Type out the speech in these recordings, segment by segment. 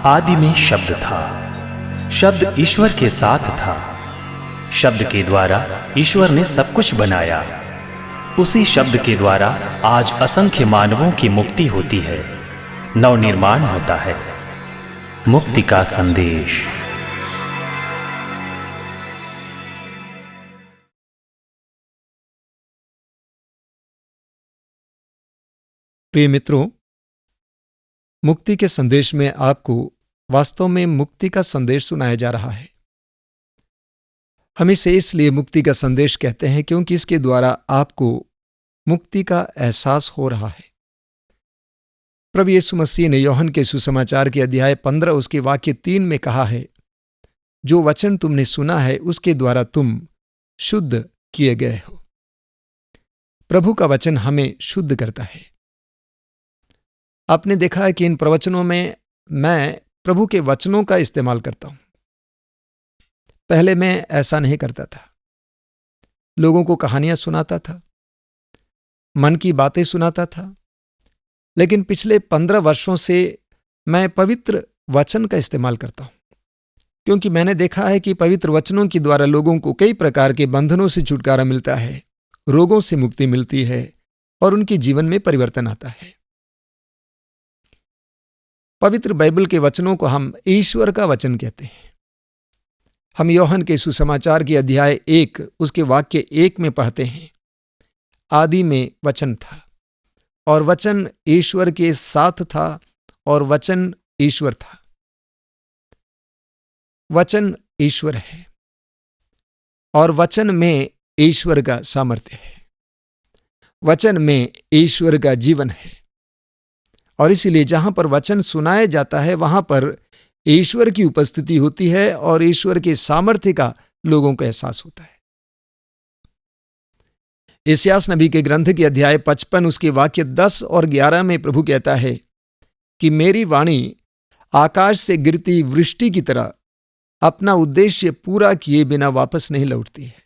आदि में शब्द था, शब्द ईश्वर के साथ था, शब्द के द्वारा ईश्वर ने सब कुछ बनाया। उसी शब्द के द्वारा आज असंख्य मानवों की मुक्ति होती है, नवनिर्माण होता है। मुक्ति का संदेश। प्रिय मित्रों, मुक्ति के संदेश में आपको वास्तव में मुक्ति का संदेश सुनाया जा रहा है। हम इसे इसलिए मुक्ति का संदेश कहते हैं क्योंकि इसके द्वारा आपको मुक्ति का एहसास हो रहा है। प्रभु यीशु मसीह ने यूहन्ना के सुसमाचार के अध्याय 15 उसके वाक्य 3 में कहा है, जो वचन तुमने सुना है उसके द्वारा तुम शुद्ध किए गए हो। प्रभु का वचन हमें शुद्ध करता है। आपने देखा है कि इन प्रवचनों में मैं प्रभु के वचनों का इस्तेमाल करता हूं। पहले मैं ऐसा नहीं करता था। लोगों को कहानियां सुनाता था, मन की बातें सुनाता था, लेकिन पिछले 15 वर्षों से मैं पवित्र वचन का इस्तेमाल करता हूं, क्योंकि मैंने देखा है कि पवित्र वचनों के द्वारा लोगों को कई प्रकार के बंधनों से छुटकारा मिलता है, रोगों से मुक्ति मिलती है और उनके जीवन में परिवर्तन आता है। पवित्र बाइबल के वचनों को हम ईश्वर का वचन कहते हैं। हम यूहन्ना के सुसमाचार के अध्याय 1 उसके वाक्य 1 में पढ़ते हैं, आदि में वचन था और वचन ईश्वर के साथ था और वचन ईश्वर था। वचन ईश्वर है और वचन में ईश्वर का सामर्थ्य है। वचन में ईश्वर का जीवन है और इसीलिए जहां पर वचन सुनाया जाता है वहां पर ईश्वर की उपस्थिति होती है और ईश्वर के सामर्थ्य का लोगों को एहसास होता है। यशायाह नबी के ग्रंथ के अध्याय 55 उसके वाक्य 10 और 11 में प्रभु कहता है कि मेरी वाणी आकाश से गिरती वृष्टि की तरह अपना उद्देश्य पूरा किए बिना वापस नहीं लौटती है।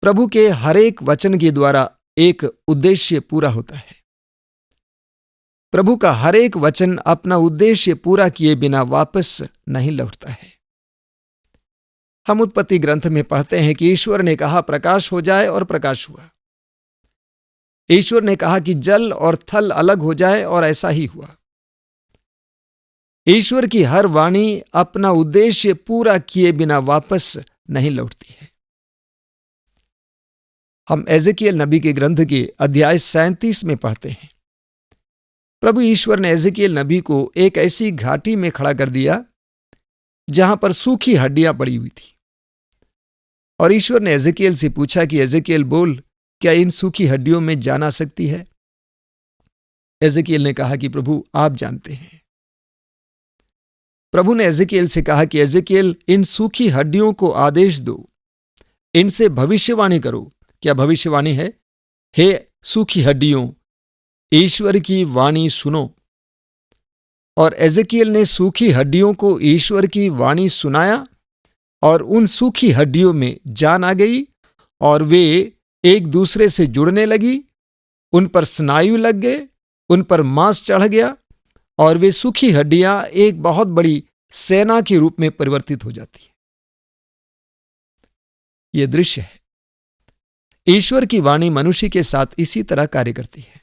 प्रभु के हर एक वचन के द्वारा एक उद्देश्य पूरा होता है। प्रभु का हर एक वचन अपना उद्देश्य पूरा किए बिना वापस नहीं लौटता है। हम उत्पत्ति ग्रंथ में पढ़ते हैं कि ईश्वर ने कहा प्रकाश हो जाए और प्रकाश हुआ। ईश्वर ने कहा कि जल और थल अलग हो जाए और ऐसा ही हुआ। ईश्वर की हर वाणी अपना उद्देश्य पूरा किए बिना वापस नहीं लौटती है। हम एजेकियल नबी के ग्रंथ के अध्याय 37 में पढ़ते हैं, प्रभु ईश्वर ने एजेकियल नबी को एक ऐसी घाटी में खड़ा कर दिया जहां पर सूखी हड्डियां पड़ी हुई थी और ईश्वर ने एजेकियल से पूछा कि एजेकियल बोल, क्या इन सूखी हड्डियों में जान आ सकती है? एजेकियल ने कहा कि प्रभु आप जानते हैं। प्रभु ने एजेकियल से कहा कि एजेकियल इन सूखी हड्डियों को आदेश दो, इनसे भविष्यवाणी करो। क्या भविष्यवाणी है? हे सूखी हड्डियों, ईश्वर की वाणी सुनो। और एजेकियल ने सूखी हड्डियों को ईश्वर की वाणी सुनाया और उन सूखी हड्डियों में जान आ गई और वे एक दूसरे से जुड़ने लगी, उन पर स्नायु लग गए, उन पर मांस चढ़ गया और वे सूखी हड्डियां एक बहुत बड़ी सेना के रूप में परिवर्तित हो जाती है। यह दृश्य है। ईश्वर की वाणी मनुष्य के साथ इसी तरह कार्य करती है।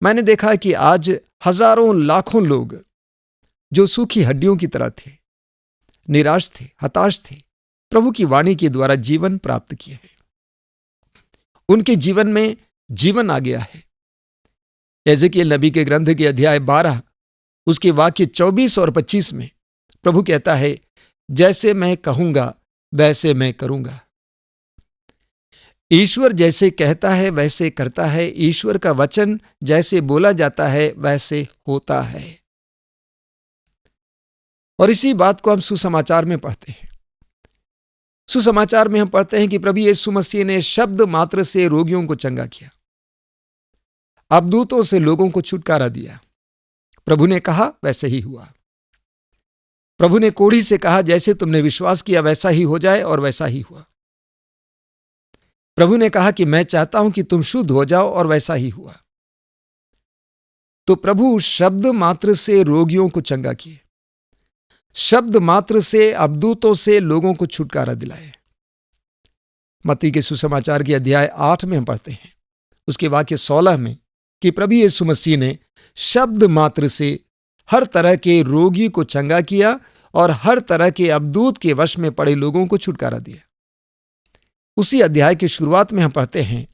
मैंने देखा कि आज हजारों लाखों लोग जो सूखी हड्डियों की तरह थे, निराश थे, हताश थे, प्रभु की वाणी के द्वारा जीवन प्राप्त किए हैं। उनके जीवन में जीवन आ गया है। एजेकियल नबी के ग्रंथ के अध्याय 12 उसके वाक्य 24 और 25 में प्रभु कहता है, जैसे मैं कहूंगा वैसे मैं करूंगा। ईश्वर जैसे कहता है वैसे करता है। ईश्वर का वचन जैसे बोला जाता है वैसे होता है। और इसी बात को हम सुसमाचार में पढ़ते हैं। सुसमाचार में हम पढ़ते हैं कि प्रभु यीशु मसीह ने शब्द मात्र से रोगियों को चंगा किया, अबदूतों से लोगों को छुटकारा दिया। प्रभु ने कहा वैसे ही हुआ। प्रभु ने कोढ़ी से कहा जैसे तुमने विश्वास किया वैसा ही हो जाए और वैसा ही हुआ। प्रभु ने कहा कि मैं चाहता हूं कि तुम शुद्ध हो जाओ और वैसा ही हुआ। तो प्रभु शब्द मात्र से रोगियों को चंगा किए, शब्द मात्र से अबदूतों से लोगों को छुटकारा दिलाए। मत्ती के सुसमाचार के अध्याय 8 में हम पढ़ते हैं, उसके वाक्य 16 में, कि प्रभु यीशु मसीह ने शब्द मात्र से हर तरह के रोगी को चंगा किया और हर तरह के अबदूत के वश में पड़े लोगों को छुटकारा दिया। उसी अध्याय की शुरुआत में हम पढ़ते हैं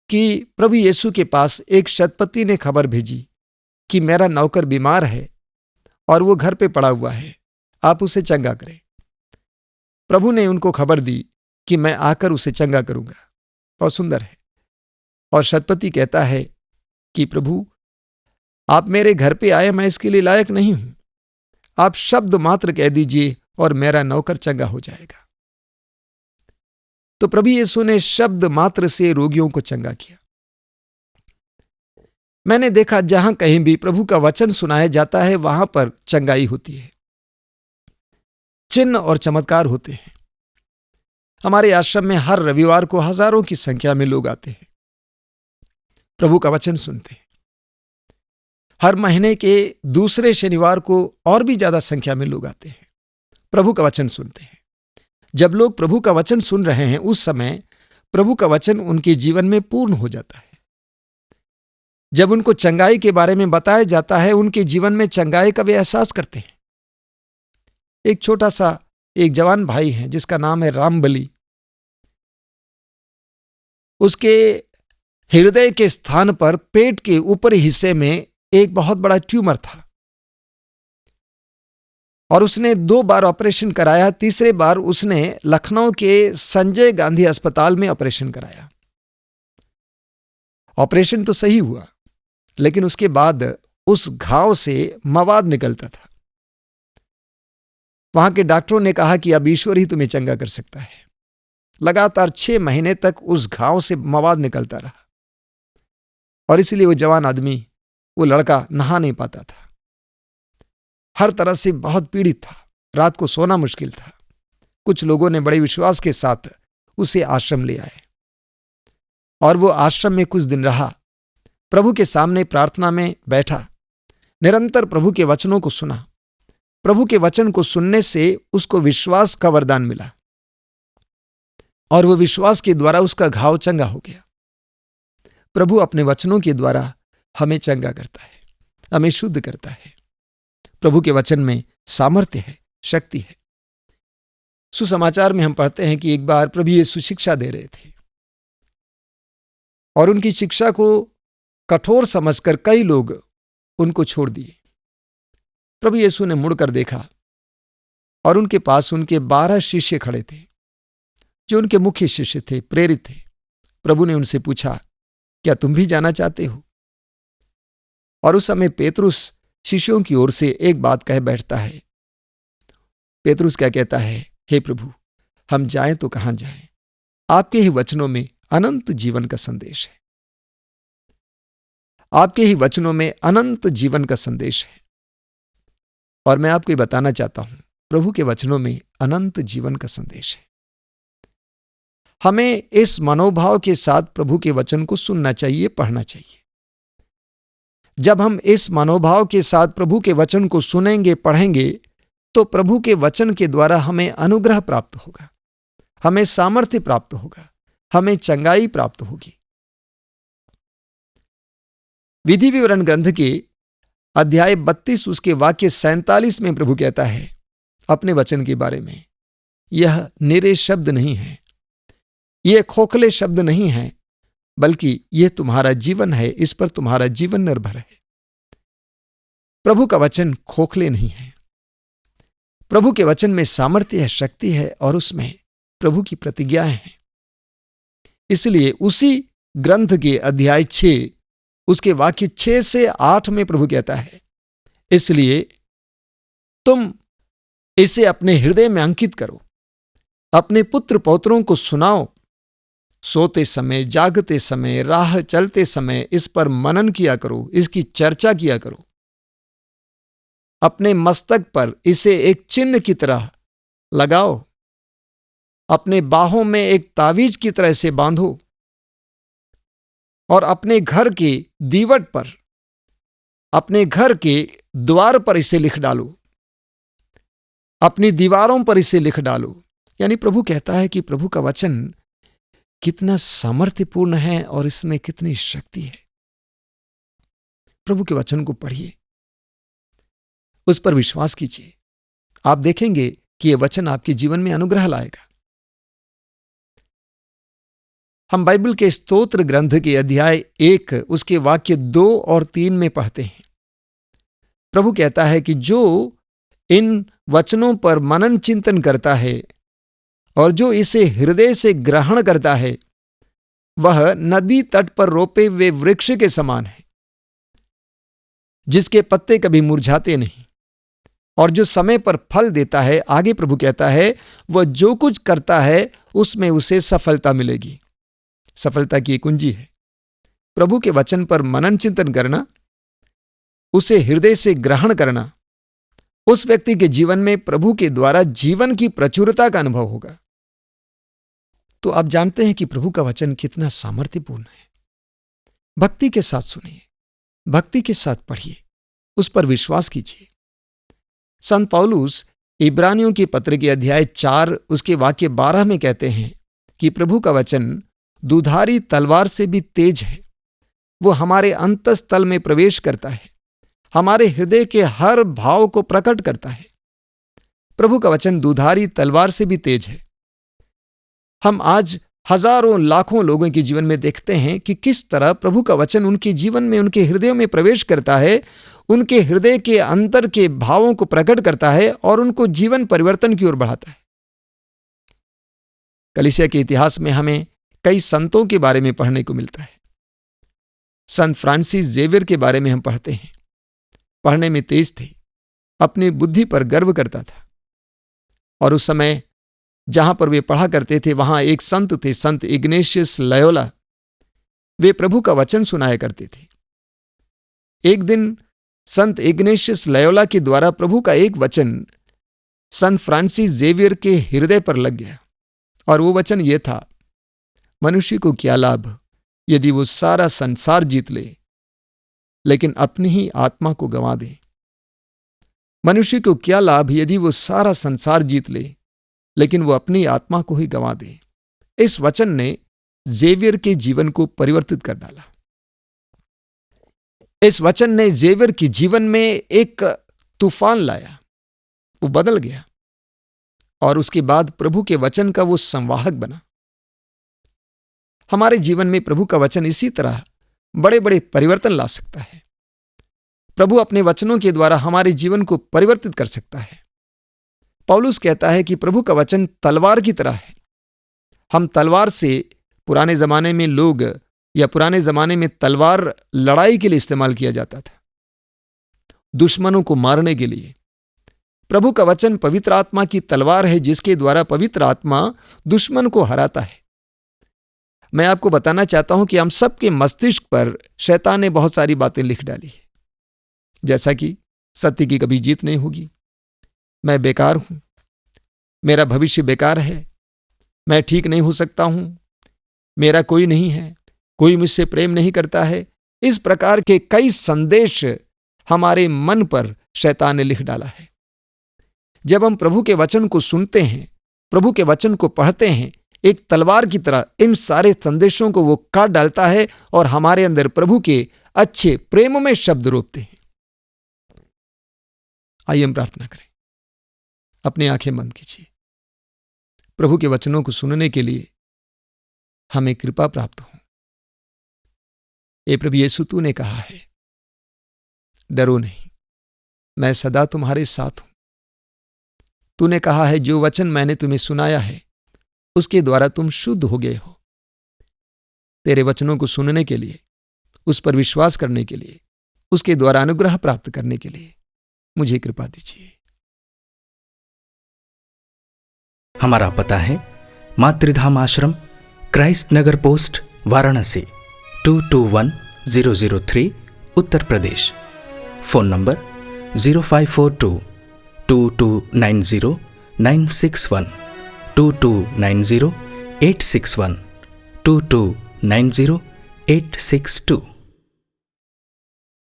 कि प्रभु यीशु के पास एक शतपति ने खबर भेजी कि मेरा नौकर बीमार है और वो घर पे पड़ा हुआ है, आप उसे चंगा करें। प्रभु ने उनको खबर दी कि मैं आकर उसे चंगा करूंगा। बहुत सुंदर है। और शतपति कहता है कि प्रभु, आप मेरे घर पे आए, मैं इसके लिए लायक नहीं हूं, आप शब्द मात्र कह दीजिए और मेरा नौकर चंगा हो जाएगा। तो प्रभु यीशु ने शब्द मात्र से रोगियों को चंगा किया। मैंने देखा जहां कहीं भी प्रभु का वचन सुनाया जाता है वहां पर चंगाई होती है, चिन्ह और चमत्कार होते हैं। हमारे आश्रम में हर रविवार को हजारों की संख्या में लोग आते हैं, प्रभु का वचन सुनते हैं। हर महीने के दूसरे शनिवार को और भी ज्यादा संख्या में लोग आते हैं, प्रभु का वचन सुनते हैं। जब लोग प्रभु का वचन सुन रहे हैं उस समय प्रभु का वचन उनके जीवन में पूर्ण हो जाता है। जब उनको चंगाई के बारे में बताया जाता है, उनके जीवन में चंगाई का वे एहसास करते हैं। एक छोटा सा एक जवान भाई है जिसका नाम है रामबली। उसके हृदय के स्थान पर पेट के ऊपरी हिस्से में एक बहुत बड़ा ट्यूमर था और उसने 2 बार ऑपरेशन कराया। तीसरे बार उसने लखनऊ के संजय गांधी अस्पताल में ऑपरेशन कराया। ऑपरेशन तो सही हुआ, लेकिन उसके बाद उस घाव से मवाद निकलता था। वहां के डॉक्टरों ने कहा कि अब ईश्वर ही तुम्हें चंगा कर सकता है। लगातार 6 महीने तक उस घाव से मवाद निकलता रहा और इसलिए वो जवान आदमी, वो लड़का नहा नहीं पाता था, हर तरह से बहुत पीड़ित था, रात को सोना मुश्किल था। कुछ लोगों ने बड़े विश्वास के साथ उसे आश्रम ले आए और वो आश्रम में कुछ दिन रहा, प्रभु के सामने प्रार्थना में बैठा, निरंतर प्रभु के वचनों को सुना। प्रभु के वचन को सुनने से उसको विश्वास का वरदान मिला और वो विश्वास के द्वारा उसका घाव चंगा हो गया। प्रभु अपने वचनों के द्वारा हमें चंगा करता है, हमें शुद्ध करता है। प्रभु के वचन में सामर्थ्य है, शक्ति है। सुसमाचार में हम पढ़ते हैं कि एक बार प्रभु यीशु शिक्षा दे रहे थे और उनकी शिक्षा को कठोर समझकर कई लोग उनको छोड़ दिए। प्रभु यीशु ने मुड़कर देखा और उनके पास उनके 12 शिष्य खड़े थे जो उनके मुख्य शिष्य थे, प्रेरित थे। प्रभु ने उनसे पूछा, क्या तुम भी जाना चाहते हो? और उस समय पेतरुस शिष्यों की ओर से एक बात कह बैठता है। पेतरुस क्या कहता है? हे प्रभु, हम जाएं तो कहां जाएं? आपके ही वचनों में अनंत जीवन का संदेश है। आपके ही वचनों में अनंत जीवन का संदेश है। और मैं आपको बताना चाहता हूं, प्रभु के वचनों में अनंत जीवन का संदेश है। हमें इस मनोभाव के साथ प्रभु के वचन को सुनना चाहिए, पढ़ना चाहिए। जब हम इस मनोभाव के साथ प्रभु के वचन को सुनेंगे, पढ़ेंगे, तो प्रभु के वचन के द्वारा हमें अनुग्रह प्राप्त होगा, हमें सामर्थ्य प्राप्त होगा, हमें चंगाई प्राप्त होगी। विधि विवरण ग्रंथ के अध्याय 32 उसके वाक्य 47 में प्रभु कहता है अपने वचन के बारे में, यह निरे शब्द नहीं है, यह खोखले शब्द नहीं है, बल्कि यह तुम्हारा जीवन है, इस पर तुम्हारा जीवन निर्भर है। प्रभु का वचन खोखले नहीं है। प्रभु के वचन में सामर्थ्य है, शक्ति है और उसमें प्रभु की प्रतिज्ञाएं हैं। इसलिए उसी ग्रंथ के अध्याय 6 उसके वाक्य 6 से 8 में प्रभु कहता है, इसलिए तुम इसे अपने हृदय में अंकित करो, अपने पुत्र पौत्रों को सुनाओ, सोते समय, जागते समय, राह चलते समय इस पर मनन किया करो, इसकी चर्चा किया करो। अपने मस्तक पर इसे एक चिन्ह की तरह लगाओ, अपने बाहों में एक तावीज की तरह से बांधो और अपने घर के दीवट पर अपने घर के द्वार पर इसे लिख डालो, अपनी दीवारों पर इसे लिख डालो। यानी प्रभु कहता है कि प्रभु का वचन कितना सामर्थ्यपूर्ण है और इसमें कितनी शक्ति है। प्रभु के वचन को पढ़िए, उस पर विश्वास कीजिए, आप देखेंगे कि यह वचन आपके जीवन में अनुग्रह लाएगा। हम बाइबल के स्तोत्र ग्रंथ के अध्याय 1 उसके वाक्य 2 और 3 में पढ़ते हैं। प्रभु कहता है कि जो इन वचनों पर मनन चिंतन करता है और जो इसे हृदय से ग्रहण करता है, वह नदी तट पर रोपे हुए वृक्ष के समान है, जिसके पत्ते कभी मुरझाते नहीं और जो समय पर फल देता है। आगे प्रभु कहता है, वह जो कुछ करता है उसमें उसे सफलता मिलेगी। सफलता की एक कुंजी है प्रभु के वचन पर मनन चिंतन करना, उसे हृदय से ग्रहण करना। उस व्यक्ति के जीवन में प्रभु के द्वारा जीवन की प्रचुरता का अनुभव होगा। तो आप जानते हैं कि प्रभु का वचन कितना सामर्थ्यपूर्ण है। भक्ति के साथ सुनिए, भक्ति के साथ पढ़िए, उस पर विश्वास कीजिए। संत पौलुस इब्रानियों के पत्र के अध्याय 4 उसके वाक्य 12 में कहते हैं कि प्रभु का वचन दुधारी तलवार से भी तेज है, वो हमारे अंतस्तल में प्रवेश करता है, हमारे हृदय के हर भाव को प्रकट करता है। प्रभु का वचन दुधारी तलवार से भी तेज है। हम आज हजारों लाखों लोगों के जीवन में देखते हैं कि किस तरह प्रभु का वचन उनके जीवन में, उनके हृदयों में प्रवेश करता है, उनके हृदय के अंतर के भावों को प्रकट करता है और उनको जीवन परिवर्तन की ओर बढ़ाता है। कलीसिया के इतिहास में हमें कई संतों के बारे में पढ़ने को मिलता है। संत फ्रांसिस जेवियर के बारे में हम पढ़ते हैं। पढ़ने में तेज थे, अपनी बुद्धि पर गर्व करता था और उस समय जहां पर वे पढ़ा करते थे वहां एक संत थे, संत इग्नेशियस लयोला। वे प्रभु का वचन सुनाया करते थे। एक दिन संत इग्नेशियस लयोला के द्वारा प्रभु का एक वचन संत फ्रांसिस जेवियर के हृदय पर लग गया और वो वचन ये था, मनुष्य को क्या लाभ यदि वो सारा संसार जीत ले लेकिन अपनी ही आत्मा को गंवा दे। मनुष्य को क्या लाभ यदि वो सारा संसार जीत ले लेकिन वो अपनी आत्मा को ही गंवा दे। इस वचन ने जेवियर के जीवन को परिवर्तित कर डाला। इस वचन ने जेवियर के जीवन में एक तूफान लाया, वो बदल गया और उसके बाद प्रभु के वचन का वो संवाहक बना। हमारे जीवन में प्रभु का वचन इसी तरह बड़े बड़े परिवर्तन ला सकता है। प्रभु अपने वचनों के द्वारा हमारे जीवन को परिवर्तित कर सकता है। पौलुस कहता है कि प्रभु का वचन तलवार की तरह है। हम तलवार से, पुराने जमाने में लोग या पुराने जमाने में तलवार लड़ाई के लिए इस्तेमाल किया जाता था, दुश्मनों को मारने के लिए। प्रभु का वचन पवित्र आत्मा की तलवार है जिसके द्वारा पवित्र आत्मा दुश्मन को हराता है। मैं आपको बताना चाहता हूं कि हम सबके मस्तिष्क पर शैतान ने बहुत सारी बातें लिख डाली है, जैसा कि सत्य की कभी जीत नहीं होगी, मैं बेकार हूं, मेरा भविष्य बेकार है, मैं ठीक नहीं हो सकता हूं, मेरा कोई नहीं है, कोई मुझसे प्रेम नहीं करता है। इस प्रकार के कई संदेश हमारे मन पर शैतान ने लिख डाला है। जब हम प्रभु के वचन को सुनते हैं, प्रभु के वचन को पढ़ते हैं, एक तलवार की तरह इन सारे संदेशों को वो काट डालता है और हमारे अंदर प्रभु के अच्छे प्रेम में शब्द रोपते हैं। आइए हम प्रार्थना करें। अपनी आंखें बंद कीजिए। प्रभु के वचनों को सुनने के लिए हमें कृपा प्राप्त हो। ए प्रभु यीशु, तूने कहा है, डरो नहीं, मैं सदा तुम्हारे साथ हूं। तूने कहा है, जो वचन मैंने तुम्हें सुनाया है उसके द्वारा तुम शुद्ध हो गए हो। तेरे वचनों को सुनने के लिए, उस पर विश्वास करने के लिए, उसके द्वारा अनुग्रह प्राप्त करने के लिए मुझे कृपा दीजिए। हमारा पता है Matridham Ashram, Christ Nagar post, Varanasi 221003, Uttar Pradesh. Phone number 0542-2290-961, 2290-861, 2290-862।